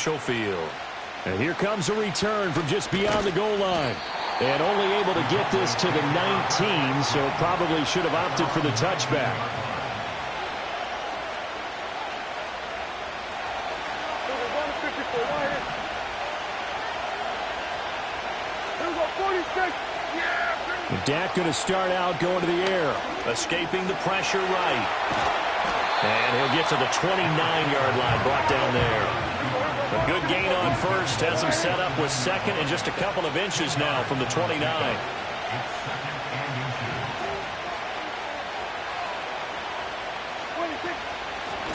neutral field. And here comes a return from just beyond the goal line. And only able to get this to the 19, so probably should have opted for the touchback. Dak going to start out going to the air. Escaping the pressure right. And he'll get to the 29-yard line, brought down there. A good gain on first, has him set up with second and just a couple of inches now from the 29.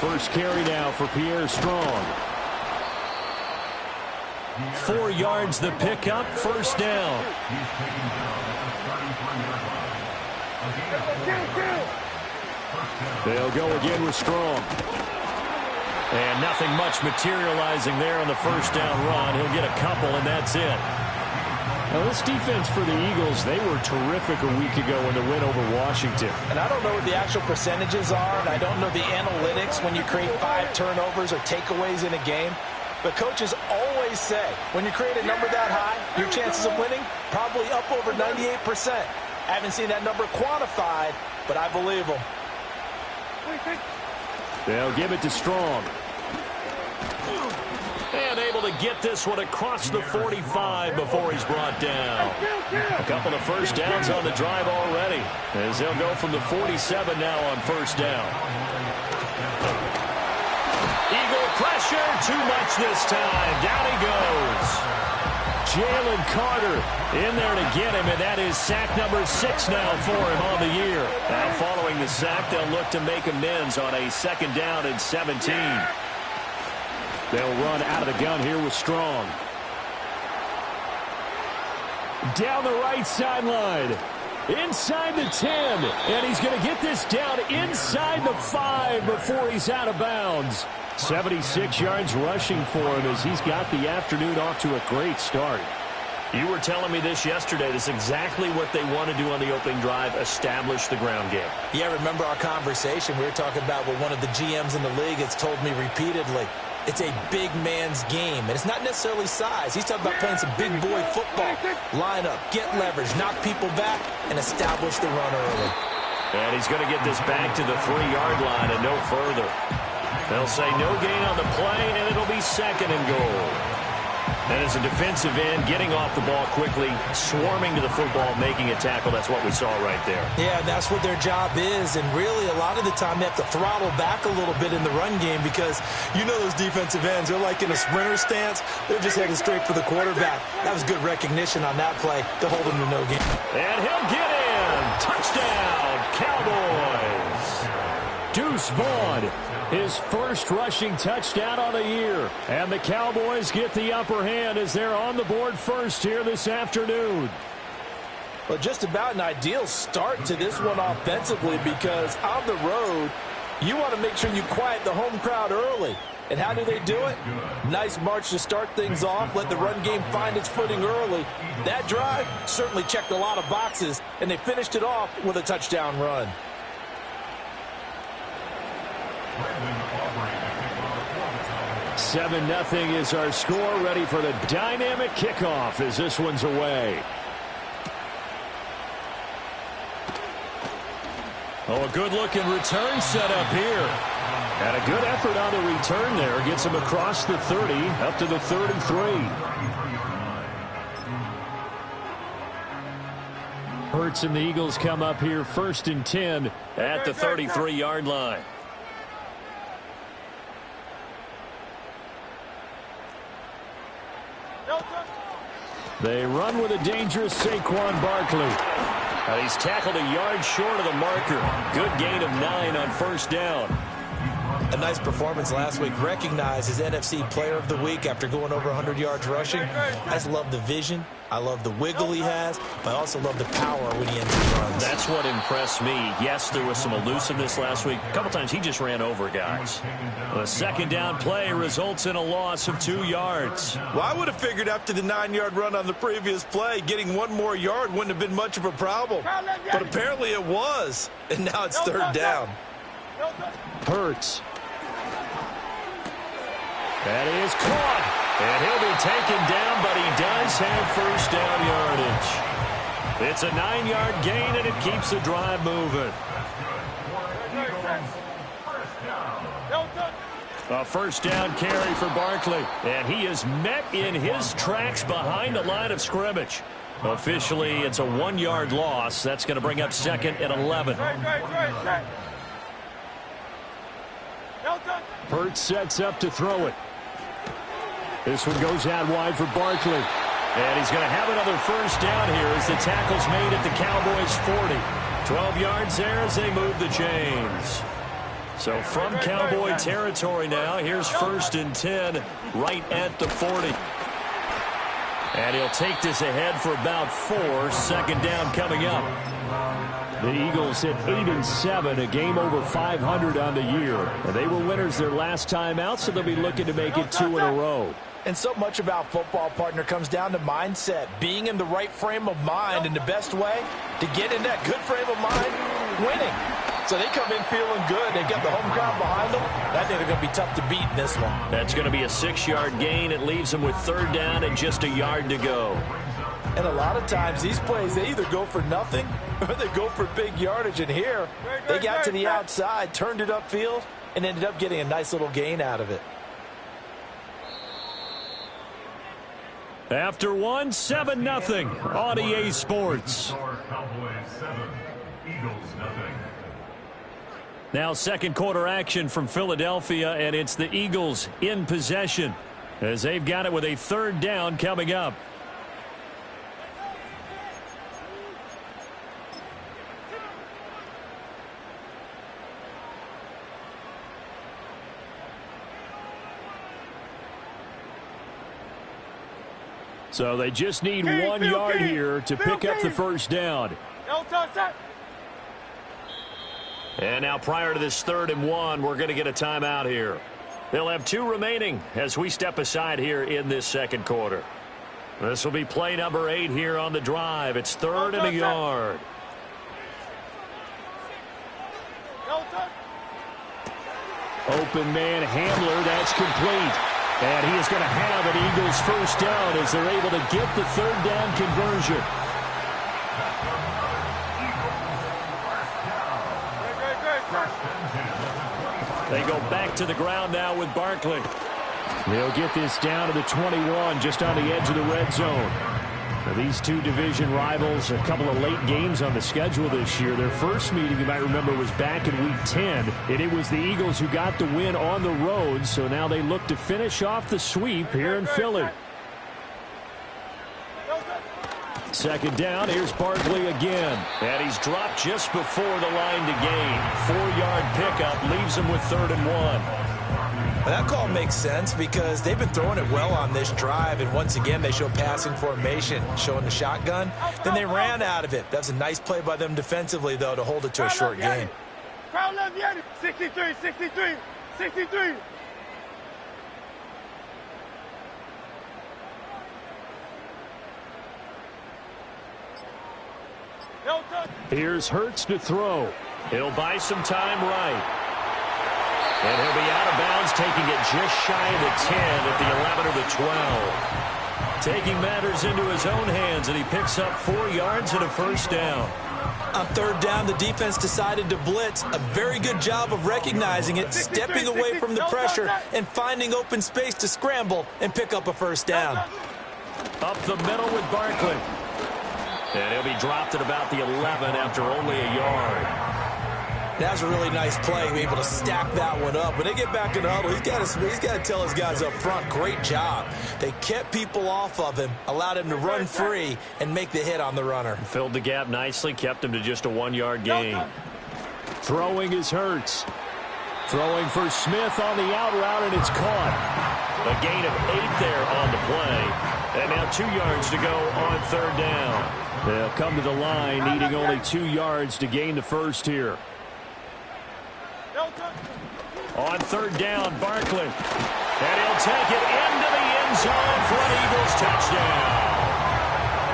First carry now for Pierre Strong. 4 yards the pickup, first down. They'll go again with Strong. And nothing much materializing there on the first down run. He'll get a couple, and that's it. Now, this defense for the Eagles, they were terrific a week ago in the win over Washington. And I don't know what the actual percentages are, and I don't know the analytics when you create 5 turnovers or takeaways in a game. But coaches always say, when you create a number that high, your chances of winning probably up over 98%. I haven't seen that number quantified, but I believe them. They'll give it to Strong. And able to get this one across the 45 before he's brought down. A couple of first downs on the drive already, as they'll go from the 47 now on first down. Eagle pressure, too much this time. Down he goes. Jalen Carter in there to get him, and that is sack number 6 now for him on the year. Now following the sack, they'll look to make amends on a second down and 17. They'll run out of the gun here with Strong. Down the right sideline. Inside the 10. And he's going to get this down inside the 5 before he's out of bounds. 76 yards rushing for him as he's got the afternoon off to a great start. You were telling me this yesterday. This is exactly what they want to do on the opening drive, establish the ground game. Yeah, remember our conversation. We were talking about what one of the GMs in the league has told me repeatedly. It's a big man's game, and it's not necessarily size. He's talking about playing some big boy football. Line up, get leverage, knock people back, and establish the run early. And he's going to get this back to the 3-yard line and no further. They'll say no gain on the play, and it'll be second and goal. And as a defensive end, getting off the ball quickly, swarming to the football, making a tackle, that's what we saw right there. Yeah, that's what their job is, and really a lot of the time they have to throttle back a little bit in the run game because you know those defensive ends, they're like in a sprinter stance. They're just heading straight for the quarterback. That was good recognition on that play to hold him to no gain. And he'll get in. Touchdown, Cowboys. Deuce Vaughn, his first rushing touchdown on the year. And the Cowboys get the upper hand as they're on the board first here this afternoon. Well, just about an ideal start to this one offensively because on the road, you want to make sure you quiet the home crowd early. And how do they do it? Nice march to start things off. Let the run game find its footing early. That drive certainly checked a lot of boxes, and they finished it off with a touchdown run. 7-0 is our score. Ready for the dynamic kickoff as this one's away. Oh, a good-looking return set up here. And a good effort on the return there. Gets him across the 30, up to the 33. Hurts and the Eagles come up here first and 10 at the 33-yard line. They run with a dangerous Saquon Barkley. He's tackled a yard short of the marker. Good gain of 9 on first down. A nice performance last week. Recognized as NFC Player of the Week after going over 100 yards rushing. I just love the vision. I love the wiggle he has, but I also love the power when he ends his runs. That's what impressed me. Yes, there was some elusiveness last week. A couple times he just ran over guys. The second down play results in a loss of 2 yards. Well, I would have figured after the 9-yard run on the previous play, getting 1 more yard wouldn't have been much of a problem. But apparently it was, and now it's third down. Hurts. That is caught. taken down, but he does have first down yardage. It's a 9-yard gain, and it keeps the drive moving. A first down carry for Barkley, and he is met in his tracks behind the line of scrimmage. Officially, it's a 1-yard loss. That's going to bring up second and 11. Hurts sets up to throw it. This one goes out wide for Barkley. And he's going to have another first down here as the tackle's made at the Cowboys' 40. 12 yards there as they move the chains. So from Cowboy territory now, here's first and 10 right at the 40. And he'll take this ahead for about 4. Second down coming up. The Eagles hit 8-7, a game over 500 on the year. And they were winners their last time out, so they'll be looking to make it 2 in a row. And so much about football, partner, comes down to mindset, being in the right frame of mind, and the best way to get in that good frame of mind, winning. So they come in feeling good. They got the home crowd behind them. I think they're going to be tough to beat in this one. That's going to be a 6-yard gain. It leaves them with third down and just a yard to go. And a lot of times these plays, they either go for nothing or they go for big yardage. And here, they got to the outside, turned it upfield, and ended up getting a nice little gain out of it. After 7-0 on EA Sports. Now second quarter action from Philadelphia, and it's the Eagles in possession as they've got it with a third down coming up. So they just need 1 yard here to pick up the first down. And now prior to this 3rd and 1, we're going to get a timeout here. They'll have 2 remaining as we step aside here in this second quarter. This will be play number 8 here on the drive. It's 3rd and a yard. Open man Hamler, that's complete. And he is going to have an Eagles first down as they're able to get the third down conversion. They go back to the ground now with Barkley. They'll get this down to the 21, just on the edge of the red zone. Now, these two division rivals, a couple of late games on the schedule this year. Their first meeting, you might remember, was back in Week 10, and it was the Eagles who got the win on the road, so now they look to finish off the sweep here in Philly. Second down, here's Barkley again. And he's dropped just before the line to gain. 4-yard pickup leaves him with 3rd and 1. That call makes sense because they've been throwing it well on this drive, and once again they show passing formation, showing the shotgun. Then they ran out of it. That's a nice play by them defensively, though, to hold it to a short gain. 63, 63, 63. Here's Hurts to throw. He'll buy some time right. And he'll be out of bounds, taking it just shy of the 10 at the 11 or the 12. Taking matters into his own hands, and he picks up 4 yards and a first down. On third down, the defense decided to blitz. A very good job of recognizing it, stepping away from the pressure, and finding open space to scramble and pick up a first down. Up the middle with Barkley. And he'll be dropped at about the 11 after only a yard. That was a really nice play, able to stack that one up. When they get back in the huddle, he's got to tell his guys up front, great job. They kept people off of him, allowed him to run free, and make the hit on the runner. Filled the gap nicely, kept him to just a 1-yard gain. Throwing is Hurts. Throwing for Smith on the out route, and it's caught. A gain of 8 there on the play. And now 2 yards to go on third down. They'll come to the line, needing only 2 yards to gain the first here. On third down, Barkley. And he'll take it into the end zone for an Eagles touchdown.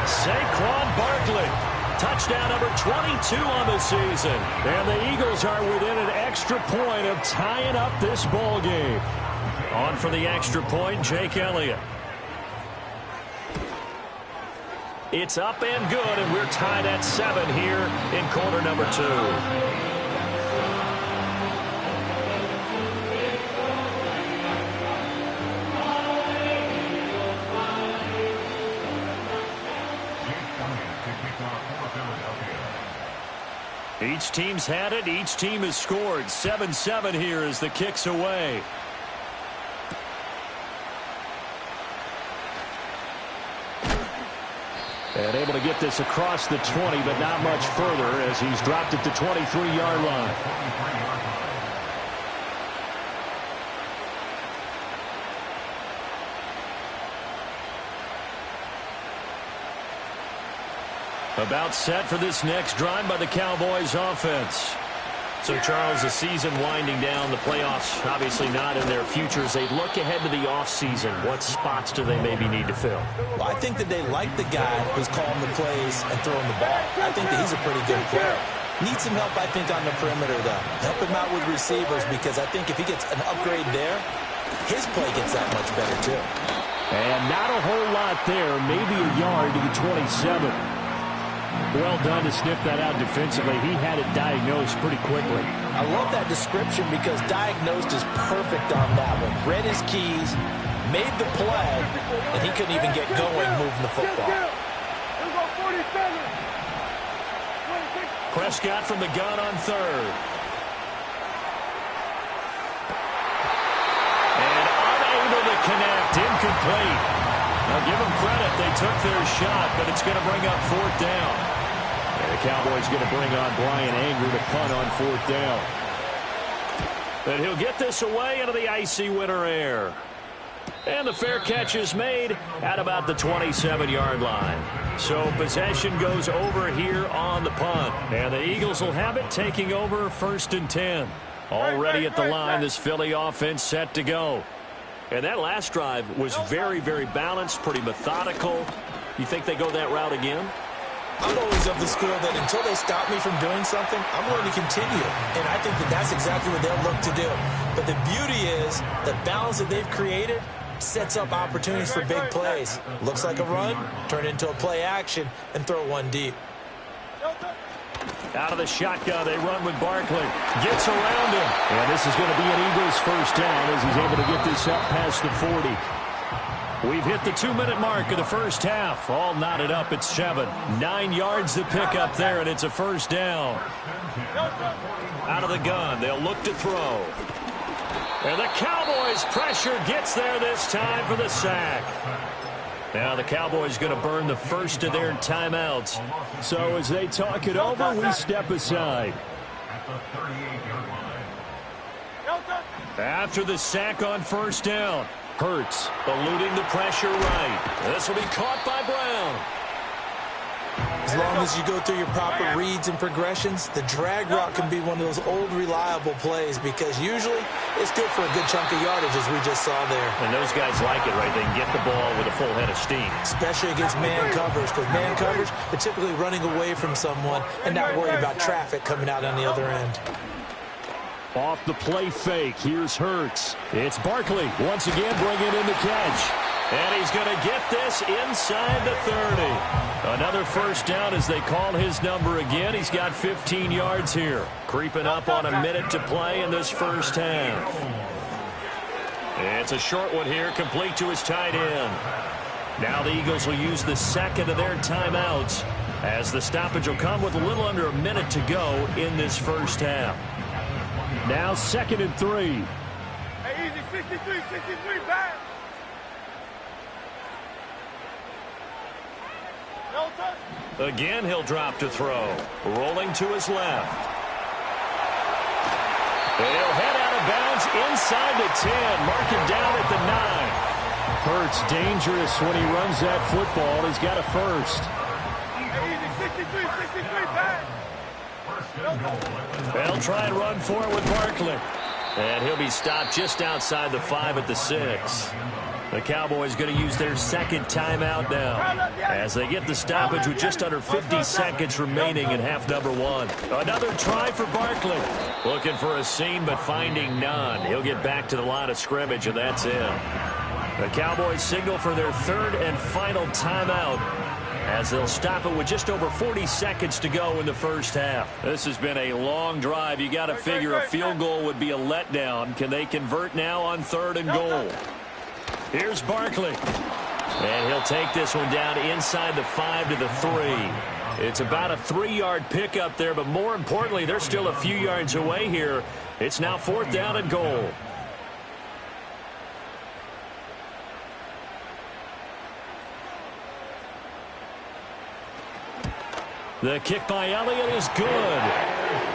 Saquon Barkley. Touchdown number 22 on the season. And the Eagles are within an extra point of tying up this ball game. On for the extra point, Jake Elliott. It's up and good, and we're tied at 7 here in quarter number 2. Each team's had it. Each team has scored. 7-7 here as the kick's away. And able to get this across the 20, but not much further as he's dropped it to 23-yard line. About set for this next drive by the Cowboys offense. So, Charles, the season winding down, the playoffs obviously not in their futures. They look ahead to the offseason. What spots do they maybe need to fill? Well, I think that they like the guy who's calling the plays and throwing the ball. I think that he's a pretty good player. Needs some help, I think, on the perimeter, though. Help him out with receivers because I think if he gets an upgrade there, his play gets that much better, too. And not a whole lot there. Maybe a yard to the 27. Well done to sniff that out defensively. He had it diagnosed pretty quickly. I love that description because diagnosed is perfect on that one. Read his keys, made the play, and he couldn't even get going moving the football. Prescott from the gun on third. And unable to connect. Incomplete. Now give them credit. They took their shot, but it's going to bring up fourth down. And the Cowboys going to bring on Brian Anger to punt on fourth down. And he'll get this away into the icy winter air. And the fair catch is made at about the 27-yard line. So possession goes over here on the punt. And the Eagles will have it, taking over 1st and 10. Already at the line, this Philly offense set to go. And that last drive was very, very balanced, pretty methodical. You think they go that route again? I'm always of the school that until they stop me from doing something, I'm going to continue. And I think that that's exactly what they'll look to do. But the beauty is the balance that they've created sets up opportunities for big plays. Looks like a run, turn into a play action, and throw one deep. Out of the shotgun, they run with Barkley. Gets around him. And this is going to be an Eagles first down as he's able to get this up past the 40. We've hit the 2-minute mark of the first half. All knotted up at 7. 9 yards to pick up there, and it's a first down. Out of the gun, they'll look to throw. And the Cowboys' pressure gets there this time for the sack. Now the Cowboys going to burn the first of their timeouts. So as they talk it over, we step aside. After the sack on first down, Hurts eluding the pressure right. This will be caught by Brown. As long as you go through your proper reads and progressions, the drag route can be one of those old reliable plays because usually it's good for a good chunk of yardage as we just saw there. And those guys like it, right? They can get the ball with a full head of steam. Especially against man coverage because man coverage, they're typically running away from someone and not worried about traffic coming out on the other end. Off the play fake, here's Hurts. It's Barkley once again bringing in the catch. And he's going to get this inside the 30. Another first down as they call his number again. He's got 15 yards here. Creeping up on a minute to play in this first half. It's a short one here, complete to his tight end. Now the Eagles will use the second of their timeouts as the stoppage will come with a little under a minute to go in this first half. Now 2nd and 3. Hey, easy, 63, back. No touch. Again, he'll drop to throw. Rolling to his left. He'll head out of bounds inside the 10. Mark him down at the 9. Hurts dangerous when he runs that football. He's got a first. Hey, easy, 63, back. They'll try and run for it with Barkley. And he'll be stopped just outside the 5 at the 6. The Cowboys going to use their second timeout now as they get the stoppage with just under 50 seconds remaining in half number 1. Another try for Barkley. Looking for a seam but finding none. He'll get back to the line of scrimmage and that's it. The Cowboys signal for their third and final timeout as they'll stop it with just over 40 seconds to go in the first half. This has been a long drive. You got to figure a field goal would be a letdown. Can they convert now on 3rd and goal? Here's Barkley. And he'll take this one down inside the 5 to the 3. It's about a 3-yard pickup there, but more importantly, they're still a few yards away here. It's now 4th down and goal. The kick by Elliott is good.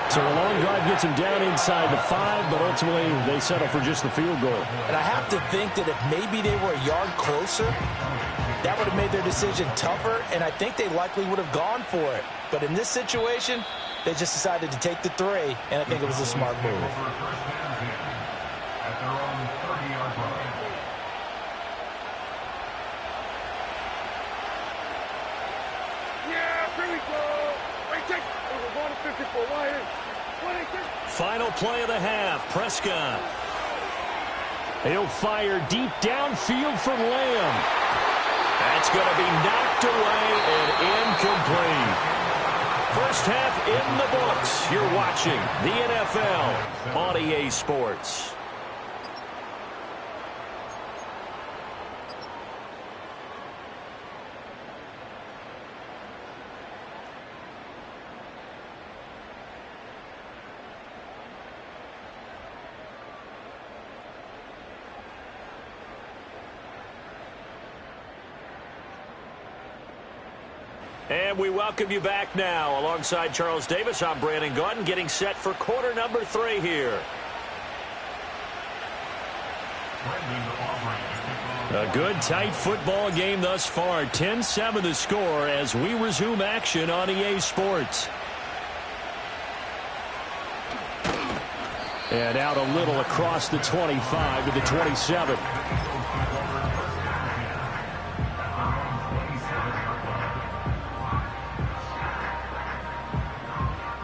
So a long drive gets him down inside the 5, but ultimately they settle for just the field goal. And I have to think that if maybe they were a yard closer, that would have made their decision tougher, and I think they likely would have gone for it. But in this situation, they just decided to take the 3, and I think it was a smart move. Final play of the half, Prescott. He'll fire deep downfield for Lamb. That's going to be knocked away and incomplete. First half in the books. You're watching the NFL on EA Sports. And we welcome you back now. Alongside Charles Davis, I'm Brandon Gaudin, getting set for quarter number 3 here. A good, tight football game thus far. 10-7 the score as we resume action on EA Sports. And out a little across the 25 to the 27.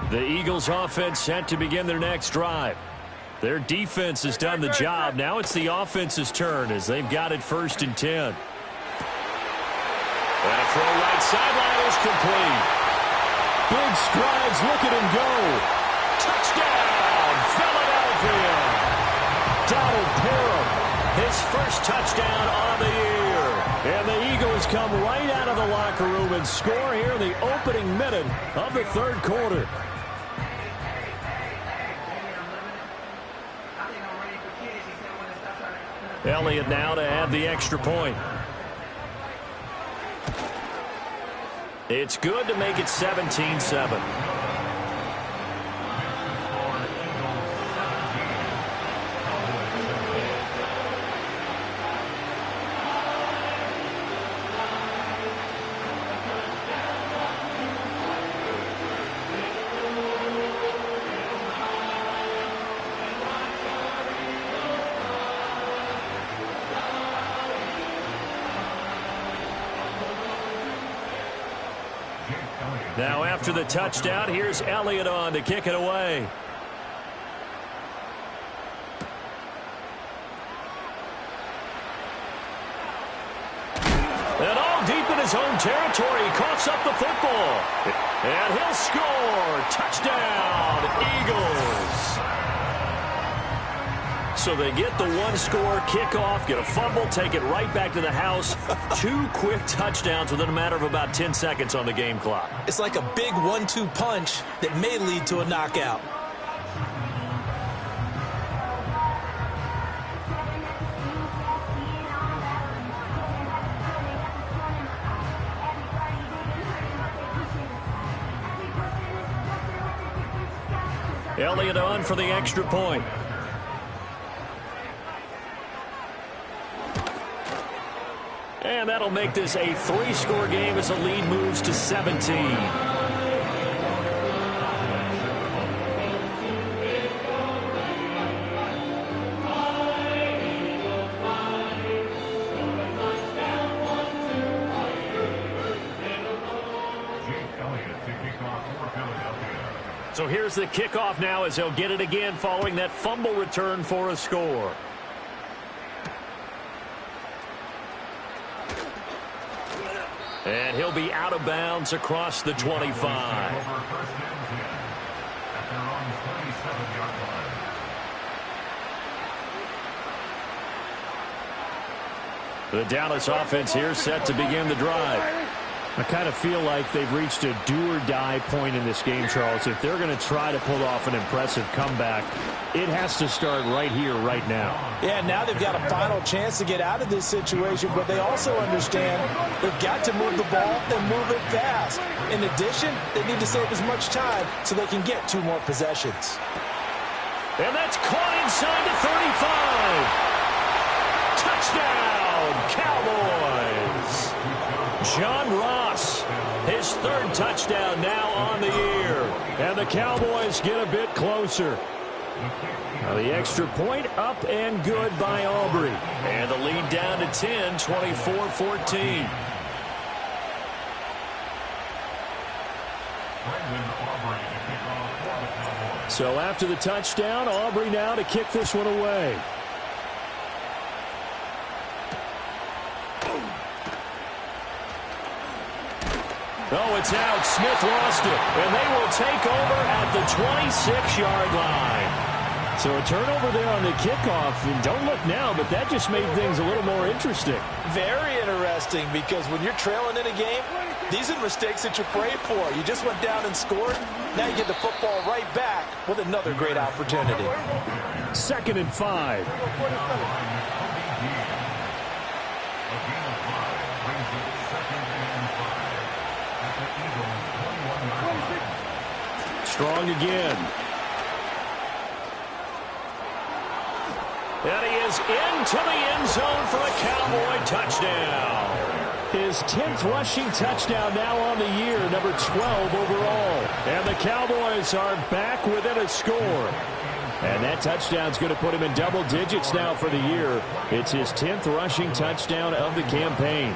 The Eagles offense set to begin their next drive. Their defense has done the job. Now it's the offense's turn as they've got it 1st and 10. And a throw right sideline is complete. Big strides, look at him go. Touchdown, Philadelphia. Donald Parham, his first touchdown on the year. And the Eagles come right out of the locker room and score here in the opening minute of the 3rd quarter. Elliott now to add the extra point. It's good to make it 17-7. Now after the touchdown, here's Elliott on to kick it away. And all deep in his own territory, he coughs up the football. And he'll score. Touchdown, Eagles. So they get the 1-score kickoff, get a fumble, take it right back to the house. 2 quick touchdowns within a matter of about 10 seconds on the game clock. It's like a big 1-2 punch that may lead to a knockout. Elliott on for the extra point. And that'll make this a 3-score game as the lead moves to 17. So here's the kickoff now as they'll get it again following that fumble return for a score. And he'll be out of bounds across the 25. The Dallas offense here set to begin the drive. I kind of feel like they've reached a do-or-die point in this game, Charles. If they're going to try to pull off an impressive comeback, it has to start right here, right now. Yeah, now they've got a final chance to get out of this situation, but they also understand they've got to move the ball and move it fast. In addition, they need to save as much time so they can get 2 more possessions. And that's caught inside the 35. Touchdown, Cowboys. John Ross, his 3rd touchdown now on the year. And the Cowboys get a bit closer. Now the extra point up and good by Aubrey. And the lead down to 10, 24-14. So after the touchdown, Aubrey now to kick this one away. Oh, it's out. Smith lost it. And they will take over at the 26-yard line. So a turnover there on the kickoff. And don't look now, but that just made things a little more interesting. Very interesting, because when you're trailing in a game, these are mistakes that you pray for. You just went down and scored. Now you get the football right back with another great opportunity. 2nd and 5. Strong again. And he is into the end zone for a Cowboy touchdown. His 10th rushing touchdown now on the year, number 12 overall. And the Cowboys are back within a score. And that touchdown's going to put him in double digits now for the year. It's his 10th rushing touchdown of the campaign.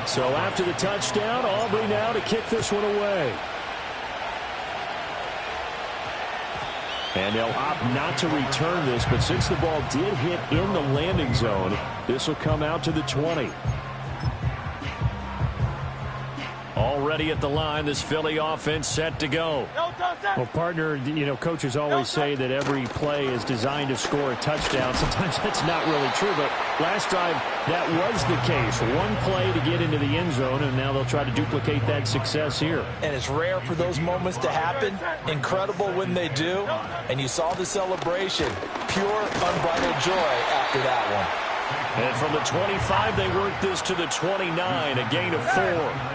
So after the touchdown, Aubrey now to kick this one away. And they'll opt not to return this, but since the ball did hit in the landing zone, this will come out to the 20. Already at the line, this Philly offense set to go. Well, partner, you know, coaches always say that every play is designed to score a touchdown. Sometimes that's not really true, but last drive, that was the case. One play to get into the end zone, and now they'll try to duplicate that success here. And it's rare for those moments to happen. Incredible when they do. And you saw the celebration. Pure, unbridled joy after that one. And from the 25, they work this to the 29, a gain of 4.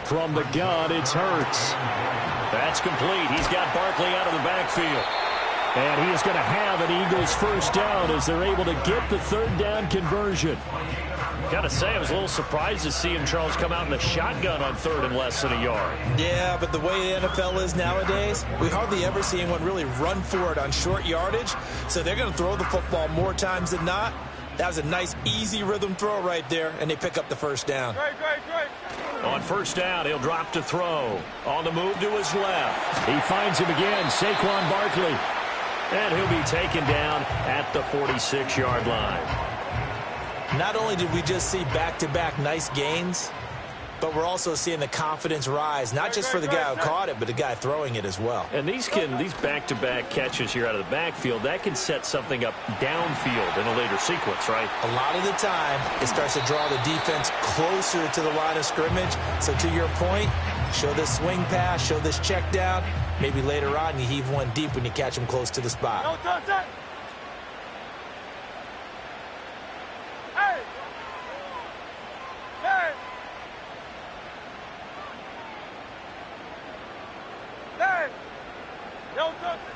From the gun, it's Hurts. That's complete. He's got Barkley out of the backfield. And he is going to have an Eagles first down as they're able to get the 3rd down conversion. Gotta say, I was a little surprised to see him, Charles, come out in a shotgun on 3rd and less than a yard. Yeah, but the way the NFL is nowadays, we hardly ever see anyone really run for it on short yardage. So they're going to throw the football more times than not. That was a nice, easy rhythm throw right there, and they pick up the first down. Great. On first down, he'll drop to throw. On the move to his left. He finds him again, Saquon Barkley. And he'll be taken down at the 46-yard line. Not only did we just see back-to-back nice gains, but we're also seeing the confidence rise, not just for the guy who caught it, but the guy throwing it as well. And these back-to-back catches here out of the backfield, that can set something up downfield in a later sequence, right? A lot of the time, it starts to draw the defense closer to the line of scrimmage. So to your point, show this swing pass, show this check down. Maybe later on you heave one deep when you catch him close to the spot.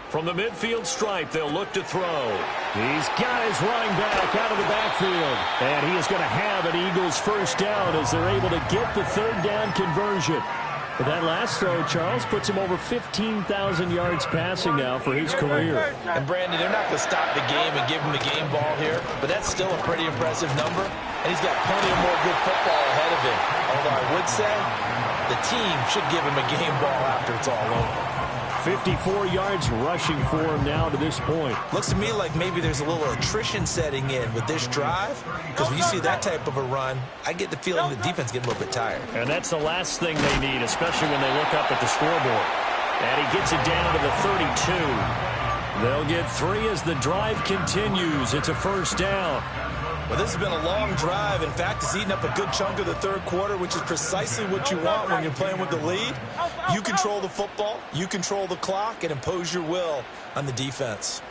From the midfield stripe, they'll look to throw. He's got his running back out of the backfield. And he is going to have an Eagles first down as they're able to get the 3rd down conversion. But that last throw, Charles, puts him over 15,000 yards passing now for his career. And, Brandon, they're not going to stop the game and give him the game ball here, but that's still a pretty impressive number. And he's got plenty of more good football ahead of him. Although I would say the team should give him a game ball after it's all over. 54 yards rushing for him now to this point. Looks to me like maybe there's a little attrition setting in with this drive, because when you see that type of a run, I get the feeling the defense getting a little bit tired. And that's the last thing they need, especially when they look up at the scoreboard. And he gets it down to the 32. They'll get 3 as the drive continues. It's a first down. Well, this has been a long drive. In fact, it's eaten up a good chunk of the third quarter, which is precisely what you want when you're playing with the lead. You control the football, you control the clock, and impose your will on the defense.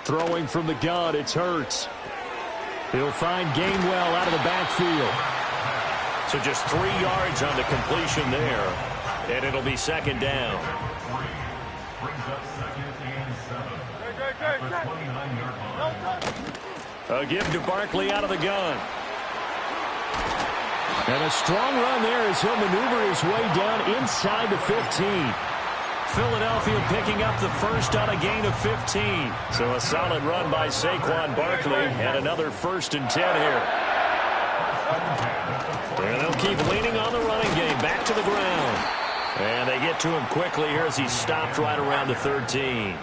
Throwing from the gun, it's Hurts. He'll find Gainwell out of the backfield. So just 3 yards on the completion there, and it'll be second down. A give to Barkley out of the gun. And a strong run there as he'll maneuver his way down inside the 15. Philadelphia picking up the first on a gain of 15. So a solid run by Saquon Barkley and another 1st and 10 here. And they'll keep leaning on the running game. Back to the ground. And they get to him quickly here as he's stopped right around the 13.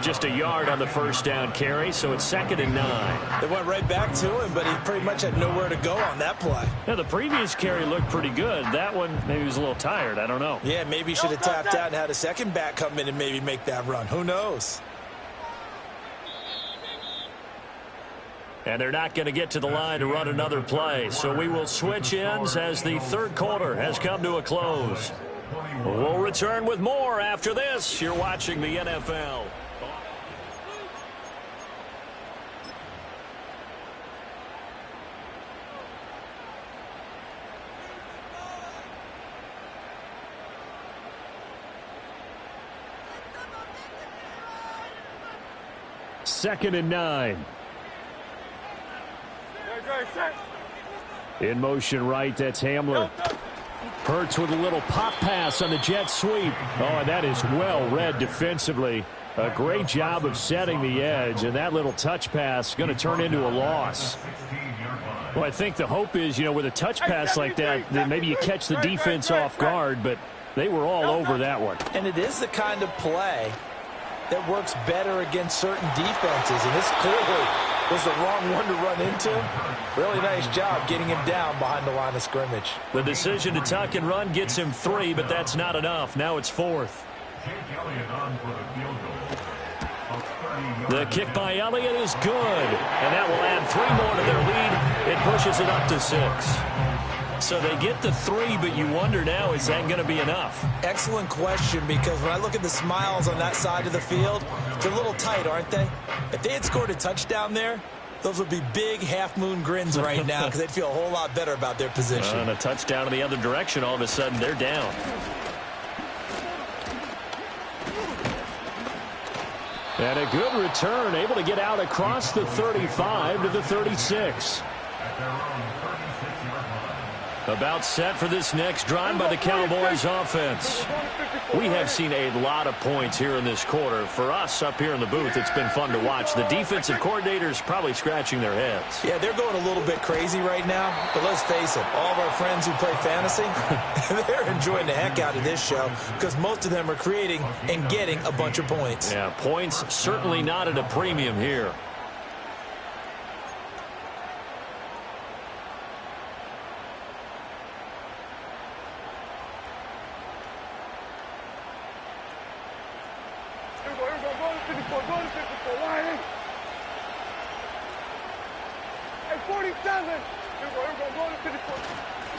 Just a yard on the first down carry, so it's 2nd and 9. They went right back to him, but he pretty much had nowhere to go on that play. Yeah, the previous carry looked pretty good. That one, maybe he was a little tired. I don't know. Yeah, maybe he should have tapped out and had a second back come in and maybe make that run. Who knows? And they're not going to get to the line to run another play, so we will switch ends as the third quarter has come to a close. We'll return with more after this. You're watching the NFL. Second and 9. In motion right, that's Hamler. Hurts with a little pop pass on the jet sweep. Oh, and that is well read defensively. A great job of setting the edge, and that little touch pass going to turn into a loss. Well, I think the hope is, with a touch pass like that, then maybe you catch the defense off guard, but they were all over that one. And it is the kind of play that works better against certain defenses, and this clearly was the wrong one to run into. Really nice job getting him down behind the line of scrimmage. The decision to tuck and run gets him 3, but that's not enough. Now it's 4th. The kick by Elliott is good, and that will add 3 more to their lead. It pushes it up to 6. So they get the 3, but you wonder now, is that going to be enough? Excellent question, because when I look at the smiles on that side of the field, they're a little tight, aren't they? If they had scored a touchdown there, those would be big half-moon grins right now because they'd feel a whole lot better about their position. And a touchdown in the other direction, all of a sudden they're down. And a good return, able to get out across the 35 to the 36. About set for this next drive by the Cowboys offense. We have seen a lot of points here in this quarter. For us up here in the booth, it's been fun to watch. The defensive coordinators probably scratching their heads. Yeah, they're going a little bit crazy right now. But let's face it, all of our friends who play fantasy, they're enjoying the heck out of this show because most of them are creating and getting a bunch of points. Yeah, points certainly not at a premium here.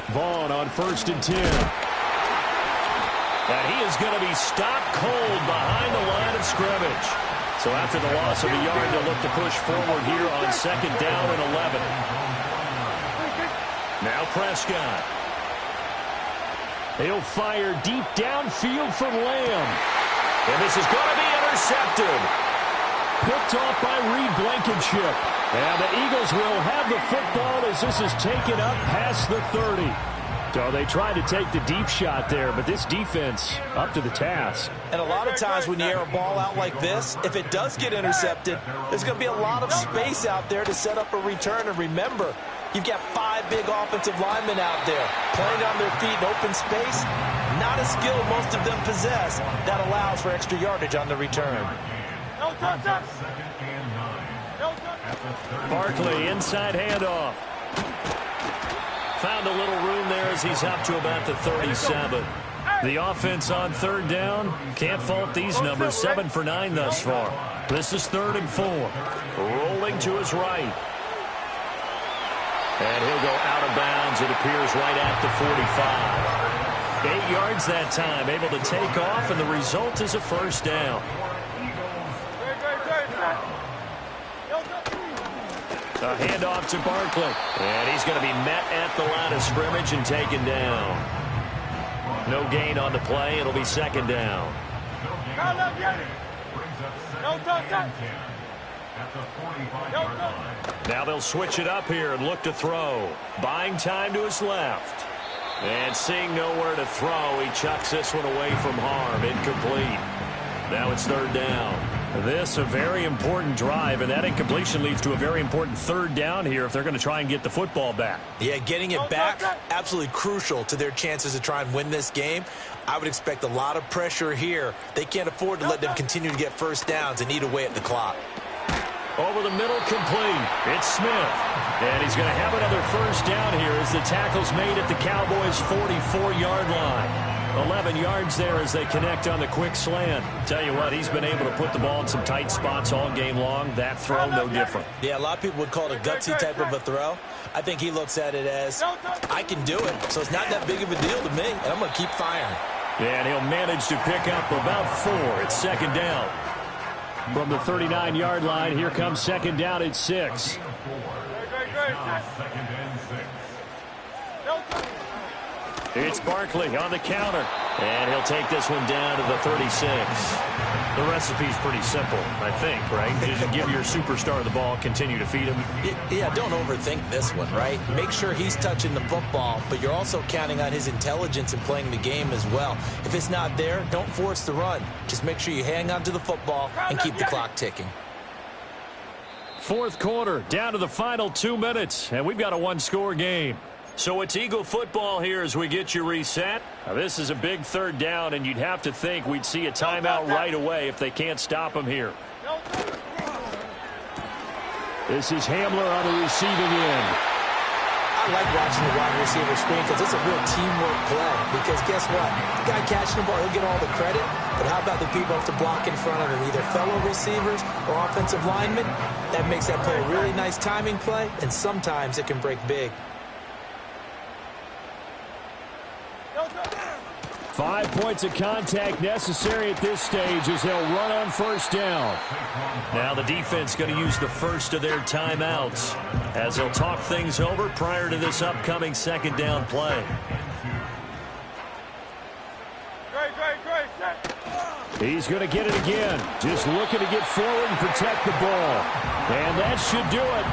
Vaughn on 1st and 10. And he is going to be stopped cold behind the line of scrimmage. So after the loss of a yard, they'll look to push forward here on 2nd down and 11. Now Prescott. He'll fire deep downfield from Lamb. And this is going to be intercepted. Picked off by Reed Blankenship. And the Eagles will have the football as this is taken up past the 30. So they tried to take the deep shot there, but this defense up to the task. And a lot of times when you air a ball out like this, if it does get intercepted, there's going to be a lot of space out there to set up a return. And remember, you've got 5 big offensive linemen out there playing on their feet in open space. Not a skill most of them possess. That allows for extra yardage on the return. No touch. Barkley, inside handoff. Found a little room there as he's up to about the 37. The offense on third down. Can't fault these numbers. 7 for 9 thus far. This is 3rd and 4. Rolling to his right. And he'll go out of bounds, it appears, right at the 45. 8 yards that time, able to take off, and the result is a first down. A handoff to Barkley. And he's going to be met at the line of scrimmage and taken down. No gain on the play. It'll be 2nd down. Now they'll switch it up here and look to throw. Buying time to his left. And seeing nowhere to throw, he chucks this one away from harm. Incomplete. Now it's 3rd down. This a very important drive, and that incompletion leads to a very important 3rd down here if they're going to try and get the football back. Yeah, getting it back, absolutely crucial to their chances to try and win this game. I would expect a lot of pressure here. They can't afford to let them continue to get first downs and eat away at the clock. Over the middle, complete. It's Smith. And he's going to have another first down here as the tackle's made at the Cowboys' 44-yard line. 11 yards there as they connect on the quick slant. Tell you what, he's been able to put the ball in some tight spots all game long. That throw, no different. Yeah, a lot of people would call it a gutsy type of a throw. I think he looks at it as, I can do it, so it's not that big of a deal to me, and I'm going to keep firing. Yeah, and he'll manage to pick up about 4. It's 2nd down. From the 39-yard line, here comes 2nd down at 6. It's Barkley on the counter. And he'll take this one down to the 36. The recipe's pretty simple, I think, right? Just give your superstar the ball, continue to feed him. Yeah, don't overthink this one, right? Make sure he's touching the football, but you're also counting on his intelligence in playing the game as well. If it's not there, don't force the run. Just make sure you hang on to the football and keep the clock ticking. 4th quarter, down to the final 2 minutes, and we've got a 1-score game. So it's Eagle football here as we get you reset. Now, this is a big 3rd down, and you'd have to think we'd see a timeout right away if they can't stop him here. This is Hamler on the receiving end. I like watching the wide receiver screen because it's a real teamwork play. Because guess what? The guy catching the ball, he'll get all the credit. But how about the people who have to block in front of him, either fellow receivers or offensive linemen? That makes that play a really nice timing play, and sometimes it can break big. 5 points of contact necessary at this stage as they'll run on first down. Now the defense going to use the first of their timeouts as they'll talk things over prior to this upcoming 2nd down play. He's going to get it again. Just looking to get forward and protect the ball. And that should do it.